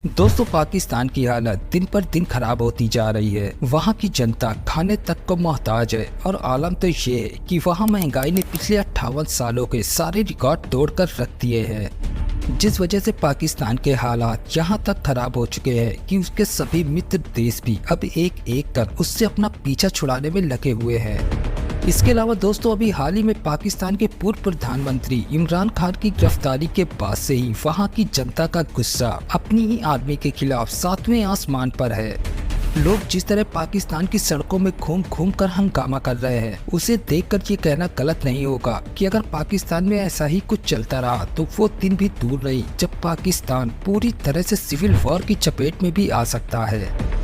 दोस्तों, पाकिस्तान की हालत दिन पर दिन खराब होती जा रही है। वहाँ की जनता खाने तक को मोहताज है और आलम तो ये है कि वहाँ महंगाई ने पिछले 58 सालों के सारे रिकॉर्ड तोड़कर रख दिए हैं, जिस वजह से पाकिस्तान के हालात यहाँ तक खराब हो चुके हैं कि उसके सभी मित्र देश भी अब एक एक कर उससे अपना पीछा छुड़ाने में लगे हुए हैं। इसके अलावा दोस्तों, अभी हाल ही में पाकिस्तान के पूर्व प्रधानमंत्री इमरान खान की गिरफ्तारी के बाद से ही वहां की जनता का गुस्सा अपनी ही आर्मी के खिलाफ 7वें आसमान पर है। लोग जिस तरह पाकिस्तान की सड़कों में घूम घूम कर हंगामा कर रहे हैं, उसे देखकर ये कहना गलत नहीं होगा कि अगर पाकिस्तान में ऐसा ही कुछ चलता रहा तो वो दिन भी दूर नहीं जब पाकिस्तान पूरी तरह से सिविल वॉर की चपेट में भी आ सकता है।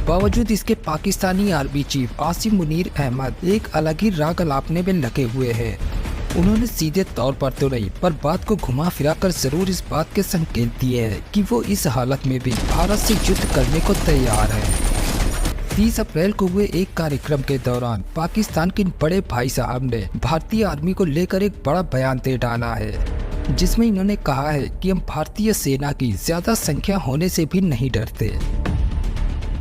बावजूद इसके पाकिस्तानी आर्मी चीफ आसिम मुनीर अहमद एक अलग ही राग अलापने में लगे हुए हैं। उन्होंने सीधे तौर पर तो नहीं, पर बात को घुमा फिरा कर जरूर इस बात के संकेत दिए हैं कि वो इस हालत में भी भारत से युद्ध करने को तैयार है। 30 अप्रैल को हुए एक कार्यक्रम के दौरान पाकिस्तान के बड़े भाई साहब ने भारतीय आर्मी को लेकर एक बड़ा बयान दे डाला है, जिसमें इन्होंने कहा है कि हम भारतीय सेना की ज्यादा संख्या होने से भी नहीं डरते।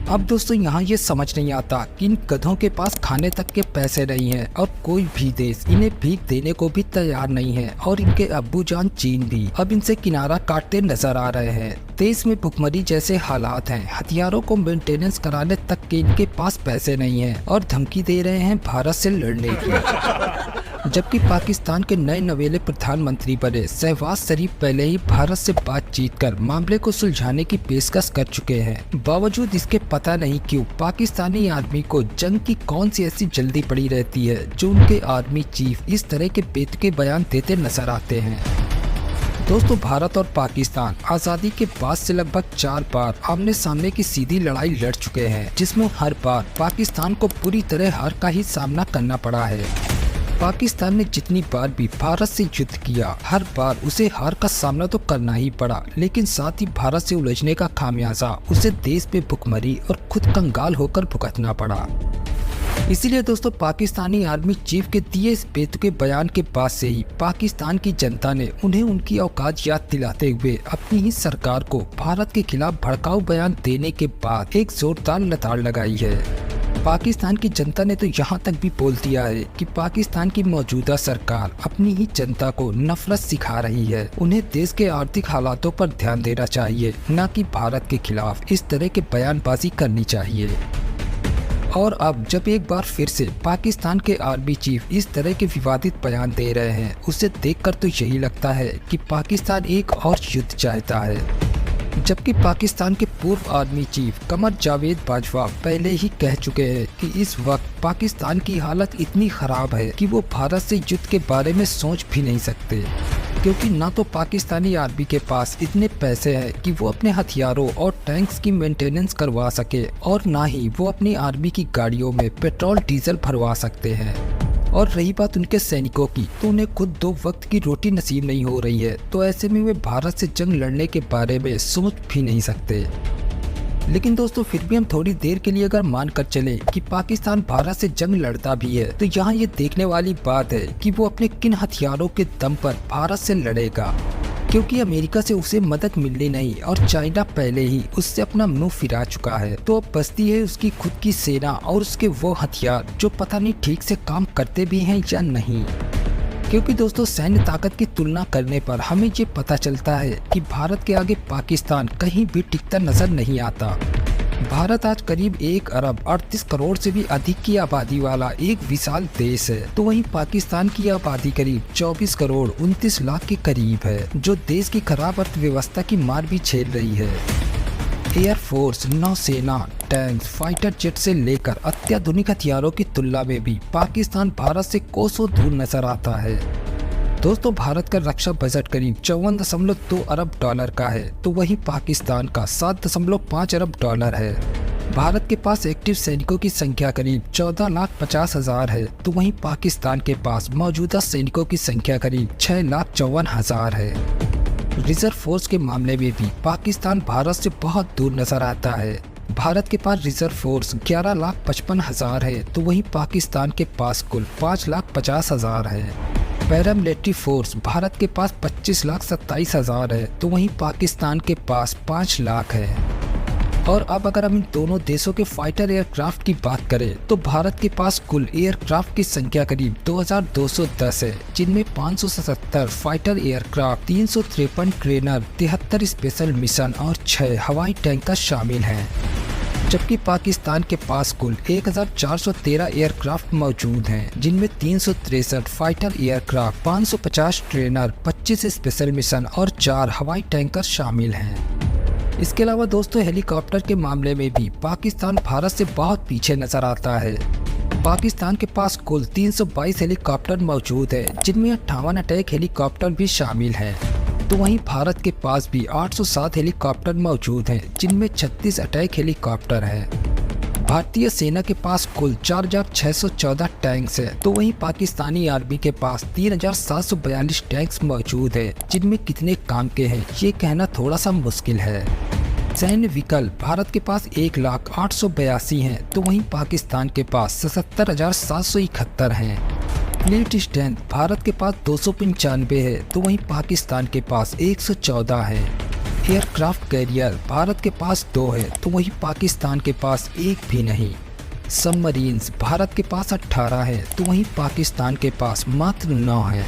अब दोस्तों, यहाँ ये समझ नहीं आता कि इन गधों के पास खाने तक के पैसे नहीं हैं और कोई भी देश इन्हें भीख देने को भी तैयार नहीं है और इनके अब्बूजान चीन भी अब इनसे किनारा काटते नजर आ रहे हैं। देश में भुखमरी जैसे हालात हैं, हथियारों को मेंटेनेंस कराने तक के इनके पास पैसे नहीं हैं और धमकी दे रहे हैं भारत से लड़ने की। जबकि पाकिस्तान के नए नवेले प्रधानमंत्री बने शहबाज शरीफ पहले ही भारत से बातचीत कर मामले को सुलझाने की पेशकश कर चुके हैं। बावजूद इसके पता नहीं क्यों पाकिस्तानी आर्मी को जंग की कौन सी ऐसी जल्दी पड़ी रहती है जो उनके आर्मी चीफ इस तरह के बेतुके बयान देते नजर आते हैं। दोस्तों, भारत और पाकिस्तान आज़ादी के बाद से लगभग 4 बार आमने सामने की सीधी लड़ाई लड़ चुके हैं, जिसमें हर बार पाकिस्तान को पूरी तरह हार का ही सामना करना पड़ा है। पाकिस्तान ने जितनी बार भी भारत से युद्ध किया, हर बार उसे हार का सामना तो करना ही पड़ा, लेकिन साथ ही भारत से उलझने का खामियाजा उसे देश में भुखमरी और खुद कंगाल होकर भुगतना पड़ा। इसीलिए दोस्तों, पाकिस्तानी आर्मी चीफ के दिए इस बेतुके बयान के बाद से ही पाकिस्तान की जनता ने उन्हें उनकी औकात याद दिलाते हुए अपनी ही सरकार को भारत के खिलाफ भड़काऊ बयान देने के बाद एक जोरदार लताड़ लगाई है। पाकिस्तान की जनता ने तो यहाँ तक भी बोल दिया है कि पाकिस्तान की मौजूदा सरकार अपनी ही जनता को नफरत सिखा रही है। उन्हें देश के आर्थिक हालातों पर ध्यान देना चाहिए, न कि भारत के खिलाफ इस तरह के बयानबाजी करनी चाहिए। और अब जब एक बार फिर से पाकिस्तान के आर्मी चीफ इस तरह के विवादित बयान दे रहे हैं, उसे देखकर तो यही लगता है कि पाकिस्तान एक और युद्ध चाहता है। जबकि पाकिस्तान के पूर्व आर्मी चीफ कमर जावेद बाजवा पहले ही कह चुके हैं कि इस वक्त पाकिस्तान की हालत इतनी खराब है कि वो भारत से युद्ध के बारे में सोच भी नहीं सकते, क्योंकि ना तो पाकिस्तानी आर्मी के पास इतने पैसे हैं कि वो अपने हथियारों और टैंक्स की मेंटेनेंस करवा सके, और ना ही वो अपनी आर्मी की गाड़ियों में पेट्रोल डीजल भरवा सकते हैं। और रही बात उनके सैनिकों की, तो उन्हें खुद 2 वक्त की रोटी नसीब नहीं हो रही है, तो ऐसे में वे भारत से जंग लड़ने के बारे में सोच भी नहीं सकते। लेकिन दोस्तों, फिर भी हम थोड़ी देर के लिए अगर मान कर चले कि पाकिस्तान भारत से जंग लड़ता भी है, तो यहाँ ये देखने वाली बात है कि वो अपने किन हथियारों के दम पर भारत से लड़ेगा, क्योंकि अमेरिका से उसे मदद मिलनी नहीं और चाइना पहले ही उससे अपना मुंह फिरा चुका है। तो अब बचती है उसकी खुद की सेना और उसके वो हथियार जो पता नहीं ठीक से काम करते भी हैं या नहीं। क्योंकि दोस्तों, सैन्य ताकत की तुलना करने पर हमें ये पता चलता है कि भारत के आगे पाकिस्तान कहीं भी टिकता नजर नहीं आता। भारत आज करीब 1 अरब 38 करोड़ से भी अधिक की आबादी वाला एक विशाल देश है, तो वहीं पाकिस्तान की आबादी करीब 24 करोड़ 29 लाख के करीब है, जो देश की खराब अर्थव्यवस्था की मार भी झेल रही है। एयरफोर्स, नौसेना, टैंक्स, फाइटर जेट से लेकर अत्याधुनिक हथियारों की तुलना में भी पाकिस्तान भारत से कोसों दूर नजर आता है। दोस्तों, भारत का रक्षा बजट करीब 54.2 अरब डॉलर का है, तो वहीं पाकिस्तान का 7.5 अरब डॉलर है। भारत के पास एक्टिव सैनिकों की संख्या करीब 14,50,000 है, तो वहीं पाकिस्तान के पास मौजूदा सैनिकों की संख्या करीब 6,54,000 है। रिजर्व फोर्स के मामले में भी पाकिस्तान भारत से बहुत दूर नजर आता है। भारत के पास रिजर्व फोर्स 11,55,000 है, तो वहीं पाकिस्तान के पास कुल 5,50,000 है। पैरामिलिट्री फोर्स भारत के पास 25,27,000 है, तो वहीं पाकिस्तान के पास 5 लाख है। और अब अगर हम इन दोनों देशों के फाइटर एयरक्राफ्ट की बात करें तो भारत के पास कुल एयरक्राफ्ट की संख्या करीब 2210 है, जिनमें 577 fighter aircraft, 353 trainer, 73 special mission और 6 हवाई टैंकर शामिल हैं। जबकि पाकिस्तान के पास कुल 1413 एयरक्राफ्ट मौजूद हैं, जिनमें 363 fighter aircraft, 550 trainer, 25 special mission और 4 हवाई टैंकर शामिल हैं। इसके अलावा दोस्तों हेलीकॉप्टर के मामले में भी पाकिस्तान भारत से बहुत पीछे नजर आता है। पाकिस्तान के पास कुल 322 हेलीकॉप्टर मौजूद है, जिनमें 58 अटैक हेलीकॉप्टर भी शामिल हैं। तो वहीं भारत के पास भी 807 हेलीकॉप्टर मौजूद हैं, जिनमें 36 अटैक हेलीकॉप्टर हैं। भारतीय सेना के पास कुल 4614 टैंक्स है, तो वहीं पाकिस्तानी आर्मी के पास 3742 टैंक्स मौजूद है, जिनमें कितने काम के हैं ये कहना थोड़ा सा मुश्किल है। सैन्य विकल्प भारत के पास 1,0882 हैं, तो वहीं पाकिस्तान के पास 77,771 हैं। फ्लीट स्ट्रेंथ भारत के पास 295 है, तो वहीं पाकिस्तान के पास 114 है। एयरक्राफ्ट कैरियर भारत के पास 2 है, तो वहीं पाकिस्तान के पास 1 भी नहीं। सबमरीन्स भारत के पास 18 है, तो वहीं पाकिस्तान के पास मात्र 9 है।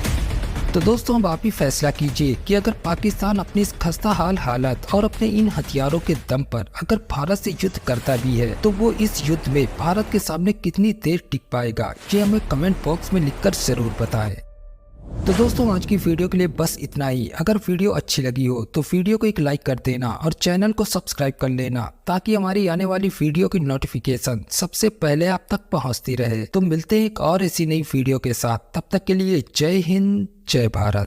तो दोस्तों अब आप ही फैसला कीजिए कि अगर पाकिस्तान अपनी इस खस्ता हाल हालत और अपने इन हथियारों के दम पर अगर भारत से युद्ध करता भी है तो वो इस युद्ध में भारत के सामने कितनी देर टिक पाएगा, ये हमें कमेंट बॉक्स में लिखकर जरूर बताएं। तो दोस्तों आज की वीडियो के लिए बस इतना ही। अगर वीडियो अच्छी लगी हो तो वीडियो को एक लाइक कर देना और चैनल को सब्सक्राइब कर लेना, ताकि हमारी आने वाली वीडियो की नोटिफिकेशन सबसे पहले आप तक पहुंचती रहे। तो मिलते हैं एक और ऐसी नई वीडियो के साथ, तब तक के लिए जय हिंद, जय भारत।